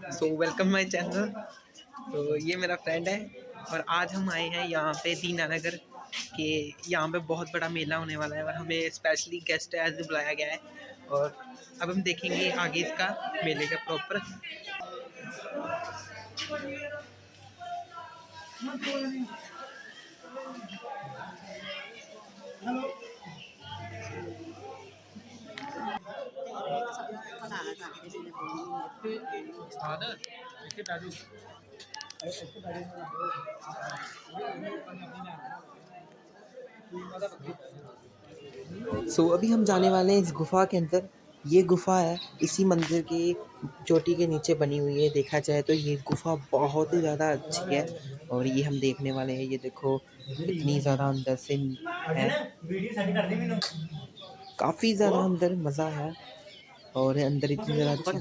So welcome my channel. तो ये मेरा फ्रेंड है और आज हम आए हैं यहाँ पे दीनानगर के। यहाँ पे बहुत बड़ा मेला होने वाला है और हमें स्पेशली गेस्ट एज बुलाया गया है। और अब हम देखेंगे आगे इसका मेले का प्रॉपर। अभी हम जाने वाले हैं इस गुफा के अंदर। ये गुफा है इसी मंदिर की चोटी के नीचे बनी हुई है। देखा जाए तो ये गुफा बहुत ही ज़्यादा अच्छी है और ये हम देखने वाले हैं। ये देखो इतनी ज़्यादा अंदर से है, काफ़ी ज़्यादा अंदर मज़ा है। और अंदर इतनी ज़्यादा अच्छी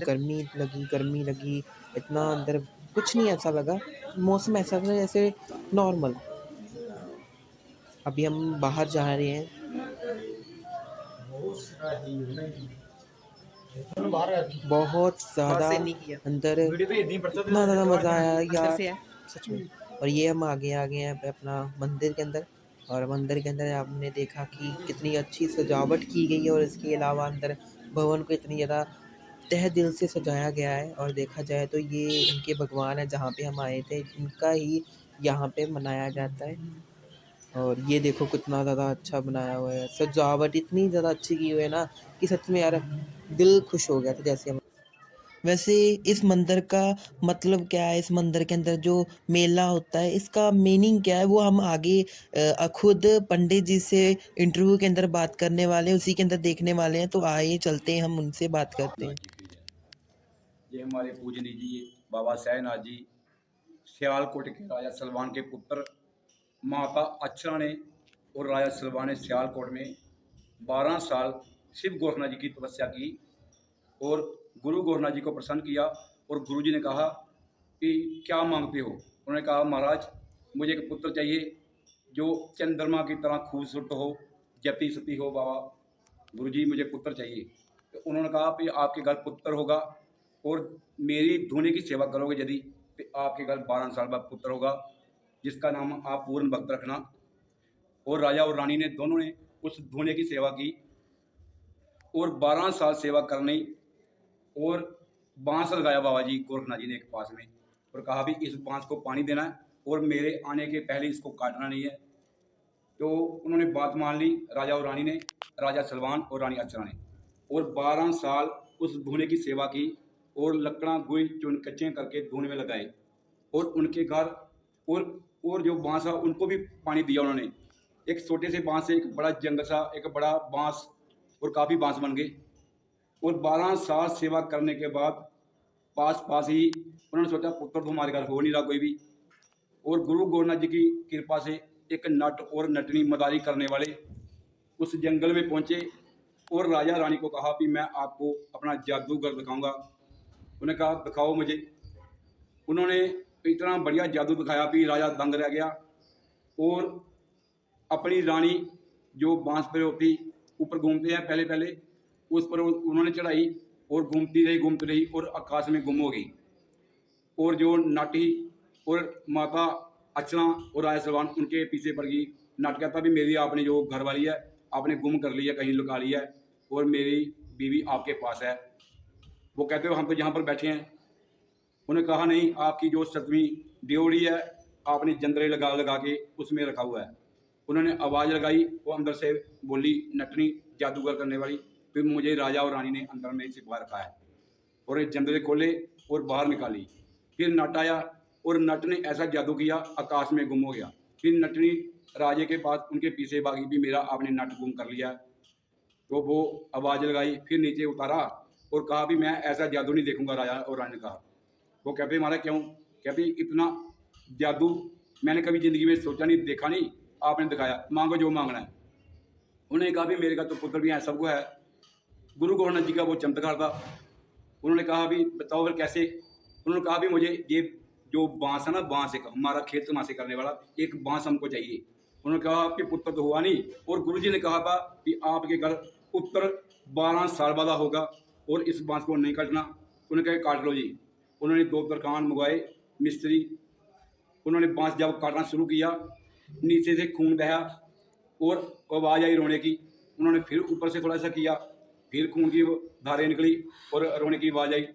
गर्मी लगी, इतना अंदर कुछ नहीं ऐसा लगा। मौसम ऐसा था जैसे नॉर्मल। अभी हम बाहर जा रहे हैं। बहुत ज़्यादा अंदर इतना ज़्यादा मज़ा आया यार सच में। और ये हम आगे आ गए हैं अपना मंदिर के अंदर। और मंदिर के अंदर आपने देखा कि कितनी अच्छी सजावट की गई है और इसके अलावा अंदर भवन को इतनी ज़्यादा तहे दिल से सजाया गया है। और देखा जाए तो ये इनके भगवान है, जहाँ पे हम आए थे इनका ही यहाँ पे मनाया जाता है। और ये देखो कितना ज़्यादा अच्छा बनाया हुआ है, सजावट इतनी ज़्यादा अच्छी की हुई है ना कि सच में यार दिल खुश हो गया था जैसे हम। वैसे इस मंदिर का मतलब क्या है, इस मंदिर के अंदर जो मेला होता है इसका मीनिंग क्या है वो हम आगे खुद पंडित जी से इंटरव्यू के अंदर बात करने वाले हैं, उसी के अंदर देखने वाले हैं। तो आइए चलते हैं, हम उनसे बात करते हैं। ये हमारे पूजनीय जी बाबा सहनाथ जी सियालकोट के राजा सलवान के पुत्र माता अच्छरा ने और राजा सलवान ने सियालकोट में 12 साल शिव गोरखनाथ जी की तपस्या की और गुरु गोरखनाथ जी को प्रसन्न किया। और गुरु जी ने कहा कि क्या मांगते हो। उन्होंने कहा महाराज मुझे एक पुत्र चाहिए जो चंद्रमा की तरह खूबसूरत हो, जति सती हो। बाबा गुरु जी मुझे पुत्र चाहिए। तो उन्होंने कहा कि आपके घर पुत्र होगा और मेरी धूने की सेवा करोगे यदि तो आपके घर 12 साल बाद पुत्र होगा, जिसका नाम आप पूर्ण भक्त रखना। और राजा और रानी ने दोनों ने उस धूने की सेवा की और 12 साल सेवा करनी। और बांस लगाया बाबा जी गोरखनाथ जी ने एक पास में और कहा भी इस बांस को पानी देना है और मेरे आने के पहले इसको काटना नहीं है। तो उन्होंने बात मान ली राजा और रानी ने, राजा सलवान और रानी अच्छरा ने। और 12 साल उस धूने की सेवा की और लकड़ा गुई चुन कच्चे करके धूने में लगाए और उनके घर और जो बांस है उनको भी पानी दिया उन्होंने। एक छोटे से बांस से एक बड़ा जंगल सा एक बड़ा बांस और काफ़ी बांस बन गए। और 12 साल सेवा करने के बाद पास ही उन्होंने सोचा पुत्र तो हमारे घर हो नहीं रहा कोई भी। और गुरु गोरखनाथ जी की कृपा से एक नट और नटनी मदारी करने वाले उस जंगल में पहुंचे और राजा रानी को कहा कि मैं आपको अपना जादूगर दिखाऊंगा। उन्होंने कहा दिखाओ मुझे। उन्होंने इतना बढ़िया जादू दिखाया कि राजा दंग रह गया और अपनी रानी जो बांस पर होती ऊपर घूमते हैं पहले पहले उस पर उन्होंने चढ़ाई और घूमती रही और आकाश में गुम हो गई। और जो नाटी और माता अच्छरा और राजा सलवान उनके पीछे पड़ गई। नाट कहता भी मेरी आपने जो घर वाली है आपने गुम कर ली है, कहीं लुका ली है और मेरी बीवी आपके पास है। वो कहते हो हम तो यहाँ पर बैठे हैं। उन्होंने कहा नहीं, आपकी जो 7वीं ड्योढ़ी है आपने जंदरे लगा लगा के उसमें रखा हुआ है। उन्होंने आवाज़ लगाई, वो अंदर से बोली नटनी जादूगर करने वाली, फिर मुझे राजा और रानी ने अंदर में छिपा रखा है। और ये जंदरे खोले और बाहर निकाली। फिर नट आया और नट ने ऐसा जादू किया आकाश में गुम हो गया। फिर नटनी राजे के पास उनके पीछे भागी भी मेरा आपने नट गुम कर लिया। तो वो आवाज़ लगाई, फिर नीचे उतारा और कहा भी मैं ऐसा जादू नहीं देखूंगा। राजा और रानी ने कहा। वो कहते हमारा क्यों। कहते इतना जादू मैंने कभी ज़िंदगी में सोचा नहीं, देखा नहीं, आपने दिखाया, मांगो जो मांगना है। उन्होंने कहा भी मेरे का तो पुत्र भी है, सबको है। गुरु गोरखनाथ जी का वो चमत्कार था। उन्होंने कहा भी बताओ फिर कैसे। उन्होंने कहा भी मुझे ये जो बांस है ना, बांस एक हमारा खेत समासे करने वाला एक बांस हमको चाहिए। उन्होंने कहा आपके पुत्र तो हुआ नहीं। और गुरु जी ने कहा था कि आपके घर पुत्र 12 साल बाद होगा और इस बांस को नहीं काटना। उन्होंने कहा काट लो जी। उन्होंने 2 तरखान मंगवाए मिस्त्री। उन्होंने बांस जब काटना शुरू किया, नीचे से खून बहा और आवाज़ आई रोने की। उन्होंने फिर ऊपर से थोड़ा सा किया, फिर खून की धारें निकली और रोने की आवाज़ आई।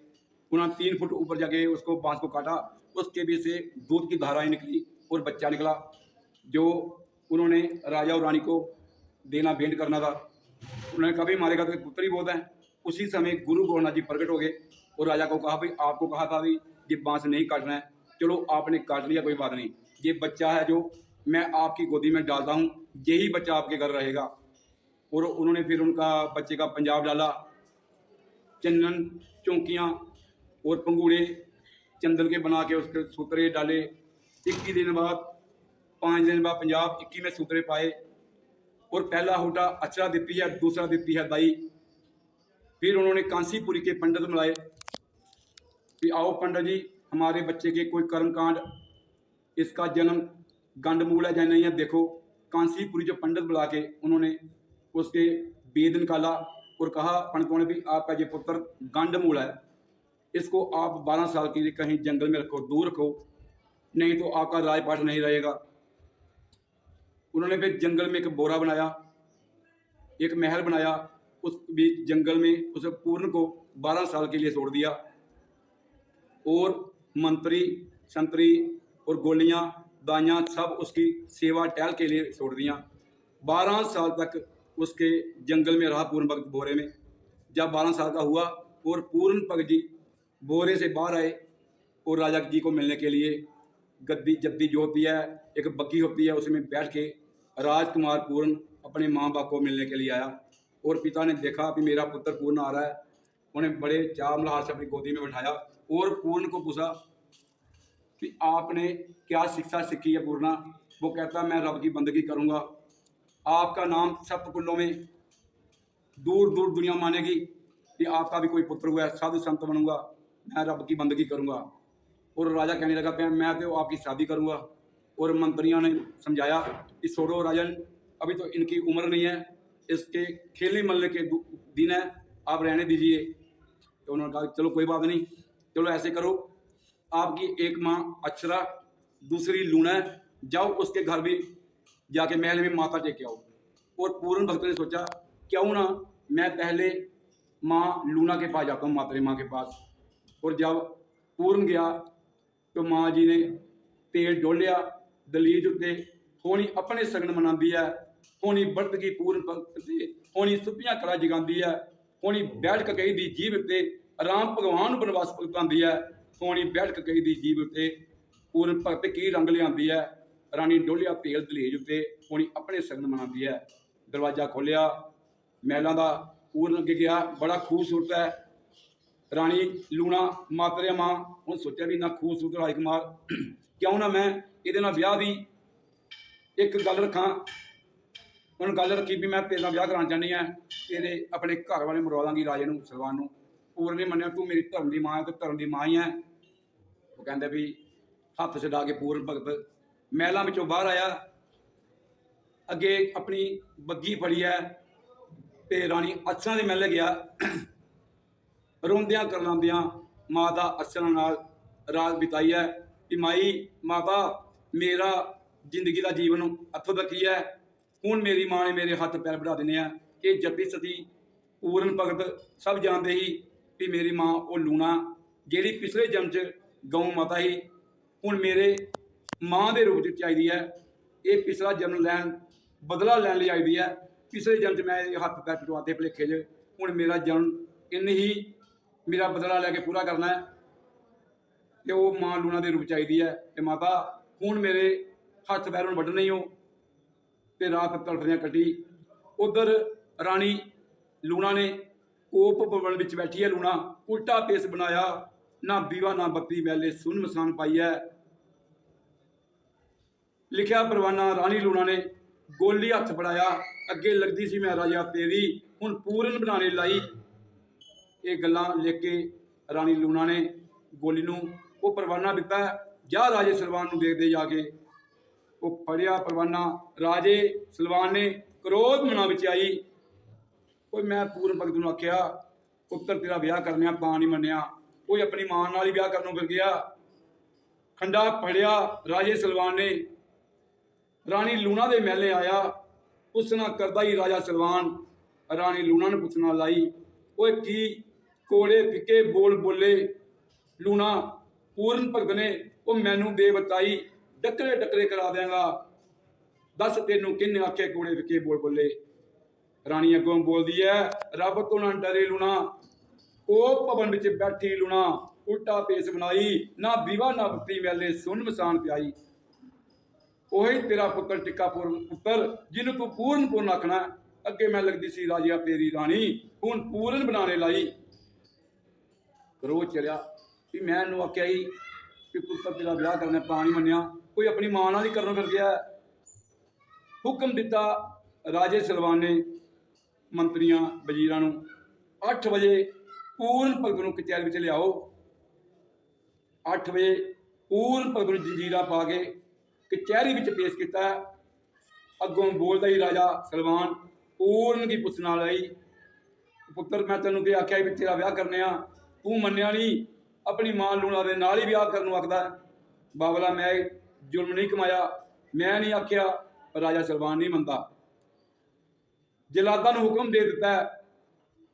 उन्होंने 3 फुट ऊपर जाके उसको बांस को काटा, उसके बीच से दूध की धाराएं निकली और बच्चा निकला, जो उन्होंने राजा और रानी को देना, भेंट करना था। उन्होंने कहा भाई मारेगा तो पुत्र ही बहुत है। उसी समय गुरु गोरखनाथ जी प्रकट हो गए और राजा को कहा भाई आपको कहा था भाई ये बांस नहीं काटना है, चलो आपने काट लिया, कोई बात नहीं, ये बच्चा है जो मैं आपकी गोदी में डालता हूँ, यही बच्चा आपके घर रहेगा। और उन्होंने फिर उनका बच्चे का पंजाब डाला, चंदन चौंकियाँ और पंगूड़े चंदन के बना के उसके सूत्रे डाले। 21 दिन बाद 5 दिन बाद पंजाब 21 में सूत्रे पाए और पहला होटा अचरा देती है, दूसरा देती है दाई। फिर उन्होंने कांसीपुरी के पंडित बुलाए कि आओ पंडित जी, हमारे बच्चे के कोई कर्म कांड, इसका जन्म गंडमूल है या नहीं है देखो। कांसीपुरी जो पंडित बुला के उन्होंने उसके वेद निकाला और कहा पंडितों ने भी आपका ये पुत्र गंडमूल है, इसको आप 12 साल के लिए कहीं जंगल में रखो, दूर रखो, नहीं तो आपका राजपाट नहीं रहेगा। उन्होंने फिर जंगल में एक बोरा बनाया, एक महल बनाया, उस बीच जंगल में उसे पूर्ण को 12 साल के लिए छोड़ दिया और मंत्री संतरी और गोलियां दाइयाँ सब उसकी सेवा टहल के लिए छोड़ दिया। 12 साल तक उसके जंगल में रहा पूर्ण भगत बोरे में। जब 12 साल का हुआ और पूर्ण भगत जी बोरे से बाहर आए और राजा जी को मिलने के लिए गद्दी जद्दी जो होती है, एक बग्गी होती है, उसमें बैठ के राजकुमार पूर्ण अपने माँ बाप को मिलने के लिए आया और पिता ने देखा कि मेरा पुत्र पूर्ण आ रहा है। उन्हें बड़े चाव मल्हार से अपनी गोदी में बैठाया और पूर्ण को पूछा कि आपने क्या शिक्षा सीखी है पूर्णा। वो कहता मैं रब की बंदगी करूँगा, आपका नाम सप्तकुलों में दूर दूर दुनिया मानेगी कि आपका भी कोई पुत्र हुआ है, साधु संत बनूंगा, मैं रब की बंदगी करूँगा। और राजा कहने लगा मैं तो आपकी शादी करूँगा। और मंत्रियों ने समझाया कि छोड़ो राजन, अभी तो इनकी उम्र नहीं है, इसके खेलने मलने के दिन है, आप रहने दीजिए। तो उन्होंने कहा चलो कोई बात नहीं, चलो ऐसे करो, आपकी एक माँ अक्षरा, दूसरी लूना है, जाओ उसके घर भी जाके महल में माथा टेक के आओ। और पूर्ण भक्त ने सोचा क्यों ना मैं पहले माँ लूना के पास जाता हूँ, मातरे माँ के पास। और जब पूर्ण गया तो माँ जी ने तेल डोलिया दलीज उत्ते, होनी अपने सगन मनाती है, होनी बरत की पूर्ण भगत से, होनी सुपियां कला जगाती है, होनी बैठ के कही दी जीव उत्ते राम भगवान बनवास भुगताती है, होनी बैठ के कही दी जीव उत्ते पूर्ण भगत की रंग लियाती है। रानी डोलिया तेल दलीज उत्ते, होनी अपने सगन मनाती है। दरवाजा खोलिया महलों का, पूर्ण अगे गया, बड़ा खूबसूरत है। रानी लूना मातरे माँ उन्हें सोचा भी ना खूबसूरत राजकुमार, क्यों ना मैं ये ब्याह की एक गल रखा। उन्होंने गल रखी भी मैं तेरे ब्याह कराना चाहनी है, तेरे अपने घर वाले मरवा दांगी राजे नूं सलवान नूं। पूर्ण ने मन्निया तू मेरी धर्म की माँ है, तो धर्म की माँ ही है। वो कहते भी हथ छड़ा के पूर्ण भगत महलों में बाहर आया, अगे अपनी बग्गी फड़ी है तो रानी अक्षरा के महल गया। रोंदियां करलांदियां माता अक्षरा नाल रात बिताई है कि माई माता मेरा जिंदगी का जीवन हथों तक है, हूँ मेरी माँ ने मेरे हाथ पैर बढ़ा देने हैं। ये जपी सती पूर्ण भगत सब जानते ही कि मेरी माँ वो लूना जी पिछले जन्म च गौ माता ही, हूँ मेरे माँ के रूप चाहिए है। ये पिछला जन्म लैन बदला लैन लिए आई है, पिछले जन्म मैं हाथ पैर पटवाते भुलेखे च, हूँ मेरा जन्म इन ही मेरा बदला लैके पूरा करना है। तो वो माँ लूना के रूप चाहिए है कि माता हूँ मेरे हथ पैर वड्ढने ही हो। तो रात तड़फदियाँ कटी। उधर रानी लूना ने कोप भवन में बैठी है, लूना उल्टा पेस बनाया, ना दीवा ना बत्ती मैले सुन मसान पाई है। लिखा परवाना रानी लूना ने गोली हथ फड़ाया, अगे लगती सी मैं राजा तेरी हूँ पूर्ण बनाने लाई। ये गल्लां लिख के रानी लूना ने गोली नूं वो परवाना दिता, जा राजे सलवान नूं देख दे जाके। वो पढ़िया परवाना, राजे सलवान ने क्रोध मना विच आई, कोई मैं पूर्ण भगत नूं आख्या पुत्र तेरा ब्याह करने तां नहीं मन्निया, ਕੋਈ ਆਪਣੀ ਮਾਂ ਨਾਲ ਹੀ ਵਿਆਹ ਕਰਨ ਨੂੰ ਫਿਰ ਗਿਆ। ਖੰਡਾ ਫੜਿਆ ਰਾਜੇ ਸਲਵਾਨ ਨੇ, ਰਾਣੀ ਲੂਣਾ ਦੇ ਮਹਿਲੇ ਆਇਆ। ਪੁੱਛਣਾ ਕਰਦਾ ਹੀ ਰਾਜਾ ਸਲਵਾਨ ਰਾਣੀ ਲੂਣਾ ਨੂੰ ਪੁੱਛਣਾ ਲਾਈ, ਓਏ ਕੀ ਕੋਲੇ ਫਿੱਕੇ ਬੋਲ ਬੋਲੇ। ਲੂਣਾ ਪੂਰਨ ਭਗਤ ਨੇ ਉਹ ਮੈਨੂੰ ਦੇ ਬਤਾਈ, ਡੱਕਰੇ ਡੱਕਰੇ ਕਰਾ ਦਿਆਂਗਾ, ਦੱਸ ਤੈਨੂੰ ਕਿਹਨੇ ਆਖੇ ਕੋਲੇ ਫਿੱਕੇ ਬੋਲ ਬੋਲੇ। ਰਾਣੀ ਅੱਗੋਂ ਬੋਲਦੀ ਹੈ, ਰੱਬ ਤੋਂ ਨਾ ਡਰੇ ਲੂਣਾ, ਉਹ ਭਵਨ ਵਿੱਚ ਬੈਠੀ ਲੂਣਾ, ਉਲਟਾ ਪੇਸ ਬਣਾਈ, ਨਾ ਦੀਵਾ ਨਾ ਬੱਤੀ ਮੈਲੇ ਸੁਨ ਮਸਾਨ ਪਿਆਈ। ਉਹੀ ਤੇਰਾ ਪੁੱਤਰ ਟਿੱਕਾ ਪੁੱਤਰ ਜਿਹਨੂੰ ਤੂੰ ਪੂਰਨ ਆਖਣਾ। ਅੱਗੇ ਮੈਂ ਲੱਗਦੀ ਸੀ ਰਾਜਿਆ ਤੇਰੀ ਰਾਣੀ, ਹੁਣ ਪੂਰਨ ਬਣਾਣੇ ਲਾਈ। ਕਰੋਧ ਚੜਿਆ ਵੀ ਮੈਂ ਇਹਨੂੰ ਆਖਿਆ ਹੀ ਕਿ ਪੁੱਤਰ ਤੇਰਾ ਵਿਆਹ ਕਰਨਾ, ਤਾਂ ਨਹੀਂ ਮੰਨਿਆ, ਕੋਈ ਆਪਣੀ ਮਾਂ ਨਾਲ ਹੀ ਕਰਨ ਫਿਰ ਗਿਆ। ਹੁਕਮ ਦਿੱਤਾ ਰਾਜੇ ਸਲਵਾਨ ਨੇ ਮੰਤਰੀਆਂ ਵਜ਼ੀਰਾਂ ਨੂੰ, 8 ਵਜੇ ਪੂਰਨ ਭਗਤ ਨੂੰ ਕਚਹਿਰੀ ਵਿੱਚ ਲਿਆਓ। 8 ਵਜੇ ਪੂਰਨ ਭਗਤ ਨੂੰ ਜੰਜੀਰਾਂ ਪਾ ਕੇ ਕਚਹਿਰੀ ਵਿੱਚ ਪੇਸ਼ ਕੀਤਾ। ਅੱਗੋਂ ਬੋਲਦਾ ਹੀ ਰਾਜਾ ਸਲਵਾਨ ਪੂਰਨ ਕੀ ਪੁੱਛਣਾ ਲਈ, ਪੁੱਤਰ ਮੈਂ ਤੈਨੂੰ ਕੀ ਆਖਿਆ ਵੀ ਤੇਰਾ ਵਿਆਹ ਕਰਨੇ ਆ, ਤੂੰ ਮੰਨਿਆ ਨਹੀਂ, ਆਪਣੀ ਮਾਂ ਲੂਣਾ ਦੇ ਨਾਲ ਹੀ ਵਿਆਹ ਕਰਨ ਨੂੰ ਆਖਦਾ। ਬਾਬਲਾ ਮੈਂ ਜ਼ੁਲਮ ਨਹੀਂ ਕਮਾਇਆ, ਮੈਂ ਨਹੀਂ ਆਖਿਆ। ਰਾਜਾ ਸਲਵਾਨ ਨਹੀਂ ਮੰਨਦਾ। ਜਲਾਦਾਂ ਨੂੰ ਹੁਕਮ ਦੇ ਦਿੱਤਾ,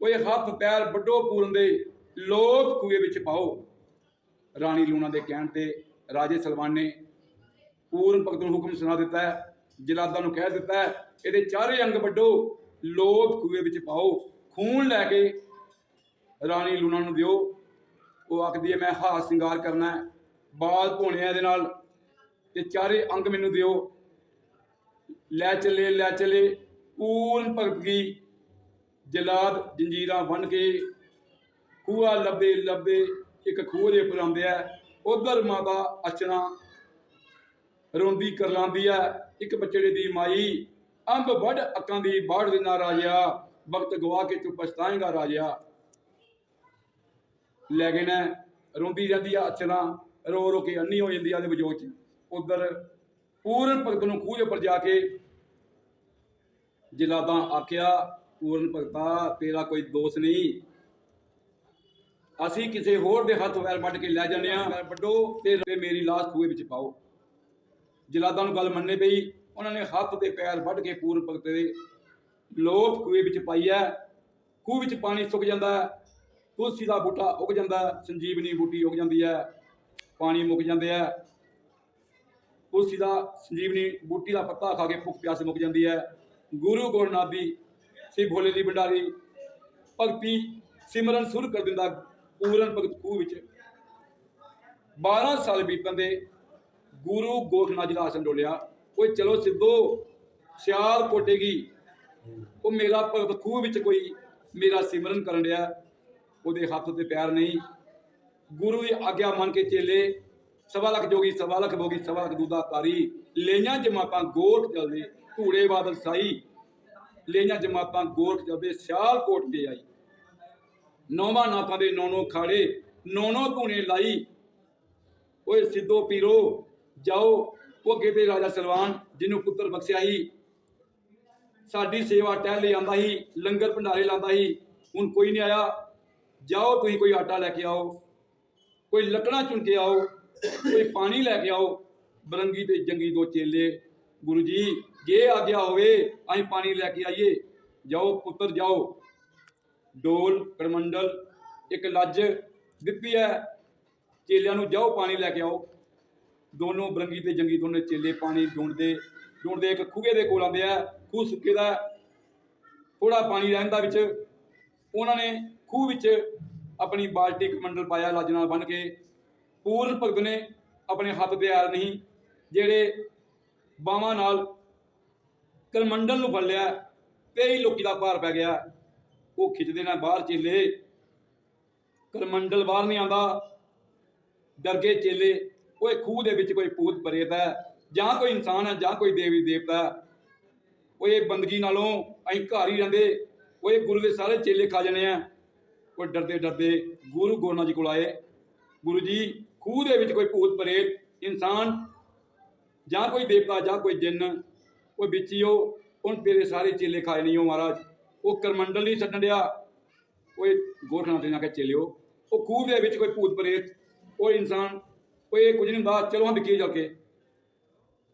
ਕੋਈ ਹੱਥ ਪੈਰ ਵੱਢੋ ਪੂਰਨ ਦੇ, ਲੋਕ ਕੂਏ ਵਿੱਚ ਪਾਓ। ਰਾਣੀ ਲੂਣਾ ਦੇ ਕਹਿਣ ਤੇ ਰਾਜੇ ਸਲਵਾਨ ਨੇ ਪੂਰਨ ਭਗਤ ਨੂੰ ਹੁਕਮ ਸੁਣਾ ਦਿੱਤਾ ਹੈ। ਜਲਾਦਾਂ ਨੂੰ ਕਹਿ ਦਿੱਤਾ ਹੈ, ਇਹਦੇ ਚਾਰੇ ਅੰਗ ਵੱਢੋ, ਲੋਕ ਕੂਏ ਵਿੱਚ ਪਾਓ, ਖੂਨ ਲੈ ਕੇ ਰਾਣੀ ਲੂਣਾ ਨੂੰ ਦਿਓ। ਉਹ ਆਖਦੀ ਹੈ ਮੈਂ ਹਾਰ ਸ਼ਿੰਗਾਰ ਕਰਨਾ ਹੈ, ਬਾਲ ਧੋਣੇ ਇਹਦੇ ਨਾਲ, ਤੇ ਚਾਰੇ ਅੰਗ ਮੈਨੂੰ ਦਿਓ। ਲੈ ਚੱਲੇ ਪੂਰਨ ਭਗਤ ਕੀ ਜਲਾਦ ਜੰਜੀਰਾਂ ਬੰਨ ਕੇ ਖੂਹਾ ਲੱਭਦੇ ਇੱਕ ਖੂਹ ਦੇ ਉੱਪਰ ਆਉਂਦੇ ਆ। ਉਧਰ ਮਾਤਾ ਅਚਨਾ ਰੋਂਦੀ ਕਰਲਾਂਦੀ ਆ, ਇੱਕ ਬੱਚੜੇ ਦੀ ਮਾਈ, ਅੰਬ ਵੱਢ ਅੱਕਾਂ ਦੀ ਬਾੜ ਦੇਣਾ ਰਾਜਿਆ, ਵਕਤ ਗਵਾ ਕੇ ਤੂੰ ਪਛਤਾਏਂਗਾ ਰਾਜਿਆ। ਲੈ ਗਏ ਨੇ, ਰੋਂਦੀ ਜਾਂਦੀ ਆ ਅਚਨਾ, ਰੋ ਕੇ ਅੰਨੀ ਹੋ ਜਾਂਦੀ ਆ ਦੇ ਵਜੋਗ 'ਚ। ਉਧਰ ਪੂਰਨ ਭਗਤ ਨੂੰ ਖੂਹ ਦੇ ਉੱਪਰ ਜਾ ਕੇ ਜਲਾਦਾਂ ਆਖਿਆ, ਪੂਰਨ ਭਗਤਾ ਤੇਰਾ ਕੋਈ ਦੋਸ਼ ਨਹੀਂ, ਅਸੀਂ ਕਿਸੇ ਹੋਰ ਦੇ ਹੱਥ ਵੈਰ ਵੱਢ ਕੇ ਲੈ ਜਾਂਦੇ ਆ, ਵੱਢੋ ਤੇ ਮੇਰੀ ਲਾਸ਼ ਖੂਹੇ ਵਿੱਚ ਪਾਓ। ਜਲਾਦਾਂ ਨੂੰ ਗੱਲ ਮੰਨਣੀ ਪਈ। ਉਹਨਾਂ ਨੇ ਹੱਥ ਤੇ ਪੈਰ ਵੱਢ ਕੇ ਪੂਰਨ ਭਗਤ ਦੇ ਲੋਥ ਖੂਹੇ ਵਿੱਚ ਪਾਈ ਹੈ। ਖੂਹ ਵਿੱਚ ਪਾਣੀ ਸੁੱਕ ਜਾਂਦਾ ਹੈ, ਤੁਲਸੀ ਦਾ ਬੂਟਾ ਉੱਗ ਜਾਂਦਾ, ਸੰਜੀਵਨੀ ਬੂਟੀ ਉੱਗ ਜਾਂਦੀ ਹੈ, ਪਾਣੀ ਮੁੱਕ ਜਾਂਦੇ ਹੈ। ਤੁਲਸੀ ਦਾ ਸੰਜੀਵਨੀ ਬੂਟੀ ਦਾ ਪੱਤਾ ਖਾ ਕੇ ਭੁੱਖ ਪਿਆਸ ਮੁੱਕ ਜਾਂਦੀ ਹੈ। ਗੁਰੂ ਗੋਰਖਨਾਥ ਦੀ ਸ੍ਰੀ ਭੋਲੇ ਦੀ ਭੰਡਾਰੀ ਭਗਤੀ ਸਿਮਰਨ ਸੁਰ ਕਰ ਦਿੰਦਾ ਪੂਰਨ ਭਗਤ ਖੂਹ ਵਿੱਚ। 12 ਸਾਲ ਬੀਤਣ ਦੇ ਗੁਰੂ ਗੋਰਖਨਾਥ ਜੀ ਦਾ ਆਸਣ ਡੋਲਿਆ। ਓਏ ਚਲੋ ਸਿੱਧੋ ਸਿਆਲ ਕੋਟੇਗੀ, ਉਹ ਮੇਰਾ ਭਗਤ ਖੂਹ ਵਿੱਚ ਕੋਈ ਮੇਰਾ ਸਿਮਰਨ ਕਰਨ ਰਿਹਾ, ਉਹਦੇ ਹੱਥ ਤੇ ਪੈਰ ਨਹੀਂ। ਗੁਰੂ ਦੀ ਆਗਿਆ ਮੰਨ ਕੇ ਚੇਲੇ 1.25 ਲੱਖ ਜੋਗੀ 1.25 ਲੱਖ ਭੋਗੀ 1.25 ਲੱਖ ਦੂਦਾ ਤਾਰੀ, ਲਈਆਂ ਜਮਾਤਾਂ ਗੋਰਖ ਚੱਲਦੇ ਧੂੜੇ ਬਾਦਲ ਸਾਈ, ਲਈਆਂ ਜਮਾਤਾਂ ਗੋਰਖ ਚੱਲਦੇ ਸਿਆਲ ਕੋਟ ਤੇ ਆਈ। 9ਵਾਂ ਨਾਥਾਂ ਦੇ 9 ਖਾੜੇ 9 ਧੂਣੇ ਲਾਈ। ਓਏ ਸਿੱਧੋ ਪੀਰੋ ਜਾਓ, ਉਹ ਅੱਗੇ ਤੇ ਰਾਜਾ ਸਲਵਾਨ ਜਿਹਨੂੰ ਪੁੱਤਰ ਬਖਸ਼ਿਆ ਸੀ, ਸਾਡੀ ਸੇਵਾ ਟਹਿਲੇ ਆਂਦਾ ਸੀ, ਲੰਗਰ ਭੰਡਾਰੇ ਲਾਂਦਾ ਸੀ, ਹੁਣ ਕੋਈ ਨਹੀਂ ਆਇਆ। ਜਾਓ ਤੁਸੀਂ ਕੋਈ ਆਟਾ ਲੈ ਕੇ ਆਓ, ਕੋਈ ਲੱਕੜਾਂ ਚੁਣ ਕੇ ਆਓ, ਕੋਈ ਪਾਣੀ ਲੈ ਕੇ ਆਓ। ਬਰੰਗੀ ਤੇ ਜੰਗੀ 2 ਚੇਲੇ, ਗੁਰੂ ਜੀ ਜੇ ਆਗਿਆ ਹੋਵੇ ਅਸੀਂ ਪਾਣੀ ਲੈ ਕੇ ਆਈਏ। ਜਾਓ ਪੁੱਤਰ ਜਾਓ। ਡੋਲ ਕਰਮੰਡਲ ਇੱਕ ਲੱਜ ਦਿੱਤੀ ਹੈ ਚੇਲਿਆਂ ਨੂੰ, ਜਾਓ ਪਾਣੀ ਲੈ ਕੇ ਆਓ। ਦੋਨੋਂ ਬਰੰਗੀ ਤੇ ਜੰਗੀ ਦੋਨੇ ਚੇਲੇ ਪਾਣੀ ਢੂੰਡਦੇ ਇੱਕ ਖੂਹੇ ਦੇ ਕੋਲ ਆਉਂਦੇ ਆ। ਖੂਹ ਸੁੱਕੇ ਦਾ, ਥੋੜਾ ਪਾਣੀ ਰਹਿੰਦਾ ਵਿੱਚ। ਉਹਨਾਂ ਨੇ ਖੂਹ ਵਿੱਚ ਆਪਣੀ ਬਾਲਟੀ ਕਮੰਡਲ ਪਾਇਆ ਲੱਜ ਨਾਲ ਬੰਨ੍ਹ ਕੇ। ਪੂਰਨ ਭਗਤ ਨੇ ਆਪਣੇ ਹੱਥ ਦੇ ਹਾਰ ਨਹੀਂ, ਜਿਹੜੇ ਬਾਹਾਂ ਨਾਲ ਕਰਮੰਡਲ ਨੂੰ ਫੜ ਲਿਆ, 23 ਲੋਕੀ ਦਾ ਭਾਰ ਪੈ ਗਿਆ। ਉਹ ਖਿੱਚਦੇ ਨਾ ਬਾਹਰ ਚੇਲੇ, ਕਰਮੰਡਲ ਬਾਹਰ ਨਹੀਂ ਆਉਂਦਾ। ਡਰ ਗਏ ਚੇਲੇ, ਉਹ ਖੂਹ ਦੇ ਵਿੱਚ ਕੋਈ ਭੂਤ ਪ੍ਰੇਤ ਹੈ, ਜਾਂ ਕੋਈ ਇਨਸਾਨ ਹੈ, ਜਾਂ ਕੋਈ ਦੇਵੀ ਦੇਵਤਾ। ਉਹ ਇਹ ਬੰਦਗੀ ਨਾਲੋਂ ਅਸੀਂ ਘਰ ਹੀ ਰਹਿੰਦੇ, ਉਹ ਇਹ ਗੁਰੂ ਦੇ ਸਾਰੇ ਚੇਲੇ ਖਾ ਜਾਣੇ ਆ। ਉਹ ਡਰਦੇ ਗੁਰੂ ਗੋਰਖਨਾਥ ਜੀ ਕੋਲ ਆਏ। ਗੁਰੂ ਜੀ ਖੂਹ ਦੇ ਵਿੱਚ ਕੋਈ ਭੂਤ ਪ੍ਰੇਤ ਇਨਸਾਨ ਜਾਂ ਕੋਈ ਦੇਵਤਾ ਜਾਂ ਕੋਈ ਜਿੰਨ ਉਹ ਵਿੱਚ ਹੀ ਹੁਣ ਤੇਰੇ ਸਾਰੇ ਚੇਲੇ ਖਾਏ ਨਹੀਂ ਹੋ ਮਹਾਰਾਜ। ਉਹ ਕਰਮੰਡਲ ਨਹੀਂ ਛੱਡਣ ਡਿਆ। ਉਹ ਗੋਰਖਨਾਥ ਨੇ ਆਖਿਆ ਚੇਲਿਓ ਉਹ ਖੂਹ ਦੇ ਵਿੱਚ ਕੋਈ ਭੂਤ ਪ੍ਰੇਤ ਕੋਈ ਇਨਸਾਨ ਕੋਈ ਕੁਝ ਨਹੀਂ ਹੁੰਦਾ। ਚਲੋ हम दिखिए जाके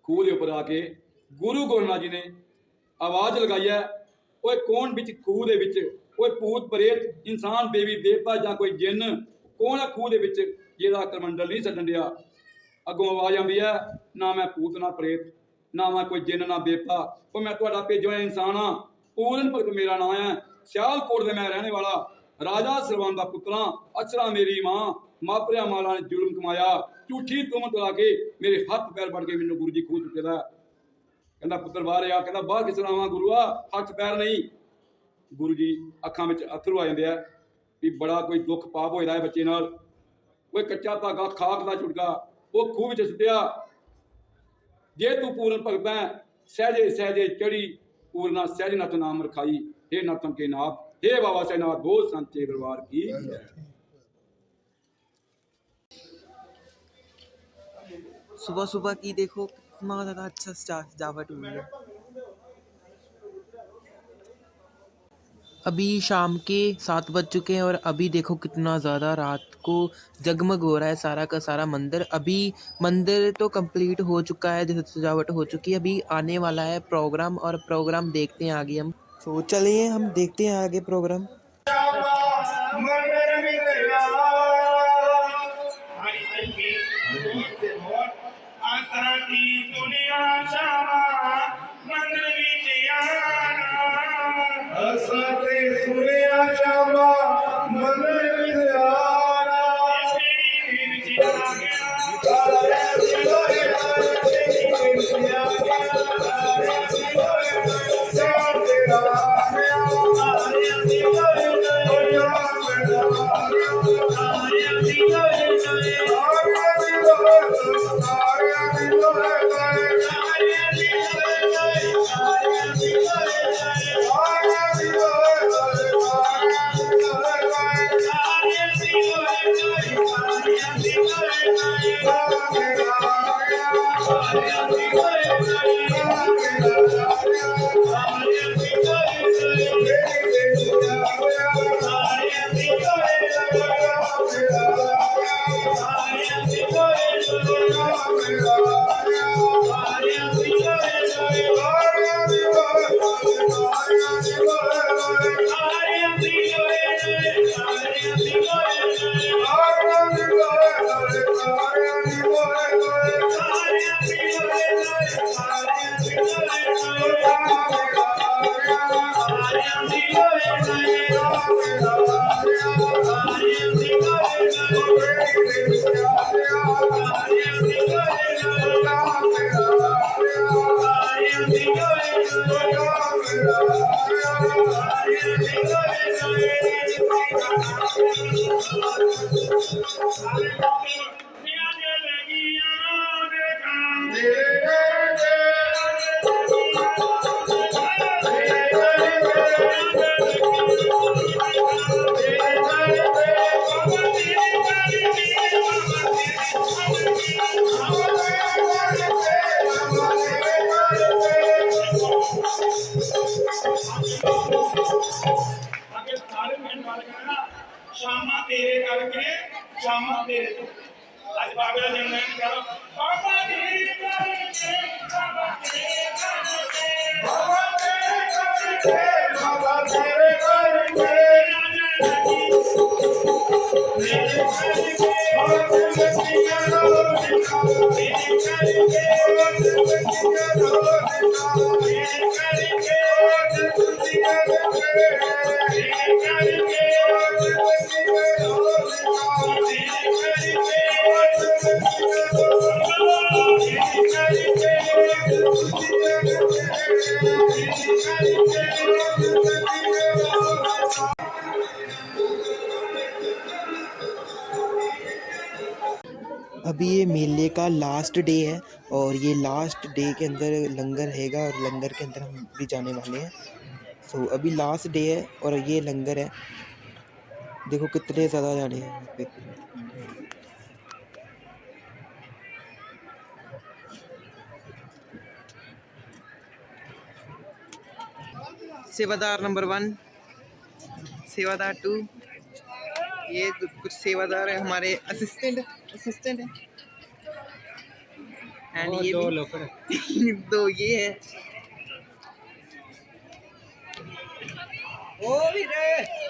ਖੂਹ ਦੇ ਉੱਪਰ ਆ ਕੇ ਗੁਰੂ ਗੋਬਿੰਦ ਸਾਹਿਬ ਜੀ ਨੇ ਆਵਾਜ਼ ਲਗਾਈ ਹੈ, ਓਏ ਕੌਣ ਵਿੱਚ ਖੂਹ ਦੇ ਵਿੱਚ, ਕੋਈ ਭੂਤ ਪ੍ਰੇਤ ਇਨਸਾਨ ਦੇਵੀ ਦੇਵਤਾ ਜਾਂ ਕੋਈ ਜਿੰਨ ਕੌਣ ਹੈ ਖੂਹ ਦੇ ਵਿੱਚ ਜਿਹਦਾ ਕਰਮੰਡਲ ਨਹੀਂ ਛੱਡਣ ਡਿਆ। ਅੱਗੋਂ ਆਵਾਜ਼ ਆਉਂਦੀ ਹੈ, ਨਾ ਮੈਂ ਭੂਤ ਨਾ ਪ੍ਰੇਤ ਨਾ ਮੈਂ ਕੋਈ ਜਿੰਨ ਨਾ ਦੇਵਤਾ, ਉਹ ਮੈਂ ਤੁਹਾਡਾ ਭੇਜਿਆ ਹੋਇਆ ਇਨਸਾਨ ਹਾਂ। ਪੂਰਨ ਭਗਤ ਮੇਰਾ ਨਾਮ ਹੈ, ਸਿਆਲਕੋਟ ਦੇ ਮੈਂ ਰਹਿਣੇ ਵਾਲਾ, ਰਾਜਾ ਸਲਵਾਨ ਦਾ ਪੁੱਤਰਾਂ, ਅਚਰਾ ਮੇਰੀ ਮਾਂ, ਮਾਪਰਿਆ ਮਾਲਾ ਨੇ ਜ਼ੁਲਮ ਕਮਾਇਆ, ਝੂਠੀ ਤੁਹਮਤ ਲਾ ਕੇ ਮੇਰੇ ਹੱਥ ਪੈਰ ਫੜ ਕੇ ਮੈਨੂੰ ਗੁਰੂ ਜੀ ਖੂਹ ਚੁੱਕੇ ਦਾ। ਕਹਿੰਦਾ ਪੁੱਤਰ ਬਾਹਰ ਆ, ਕਹਿੰਦਾ ਬਾਹਰ ਕਿਸ ਤਰ੍ਹਾਂ ਆਵਾਂ ਗੁਰੂਆ, ਹੱਥ ਪੈਰ ਨਹੀਂ। ਗੁਰੂ ਜੀ ਅੱਖਾਂ ਵਿੱਚ ਅਥਰੂ ਆ ਜਾਂਦੇ ਆ ਵੀ ਬੜਾ ਕੋਈ ਦੁੱਖ ਪਾਪ ਹੋਇਆ ਹੈ ਬੱਚੇ ਨਾਲ। ਕੋਈ ਕੱਚਾ ਧਾਗਾ ਖਾਕ ਦਾ ਝੁਟਕਾ ਉਹ ਖੂਹ ਵਿੱਚ ਸੁੱਟਿਆ। ਜੇ ਤੂੰ ਪੂਰਨ ਭਗਤ ਹੈ, ਸਹਿਜੇ ਸਹਿਜੇ ਚੜੀ ਪੂਰਨਾ ਸਹਿਜ ਨਤ ਨਾਮ ਰਖਾਈ, हे नतम के नाथ, हे बाबा साईनाथ, बोल संचे दरबार की। सुबह सुबह की देखो कितना ज़्यादा अच्छा सजावट हुई है। अभी शाम के 7 बज चुके हैं और अभी देखो कितना ज़्यादा रात को जगमग हो रहा है सारा का सारा मंदिर। अभी मंदिर तो कंप्लीट हो चुका है, जैसे सजावट हो चुकी है, अभी आने वाला है प्रोग्राम और प्रोग्राम देखते हैं आगे हम। तो चलिए हम देखते हैं आगे प्रोग्राम। शामा तेरे करके शामा तेरे आज बाबा जी ने कहा बाबा तेरे करके बाबा तेरे करके बाबा तेरे करके बाबा तेरे करके मेरे करके और तेरे अभी ये मेले का लास्ट डे है और ये लास्ट डे के अंदर लंगर रहेगा और लंगर के अंदर हम भी जाने वाले हैं। सो अभी लास्ट डे है और ये लंगर है, देखो कितने ज़्यादा जाने हैं यहाँ पे। सेवादार नंबर 1, सेवादार 2, ये कुछ सेवादार है, हमारे असिस्टेंट है। एंड ये दो लोग दो ये है। ओ भी रे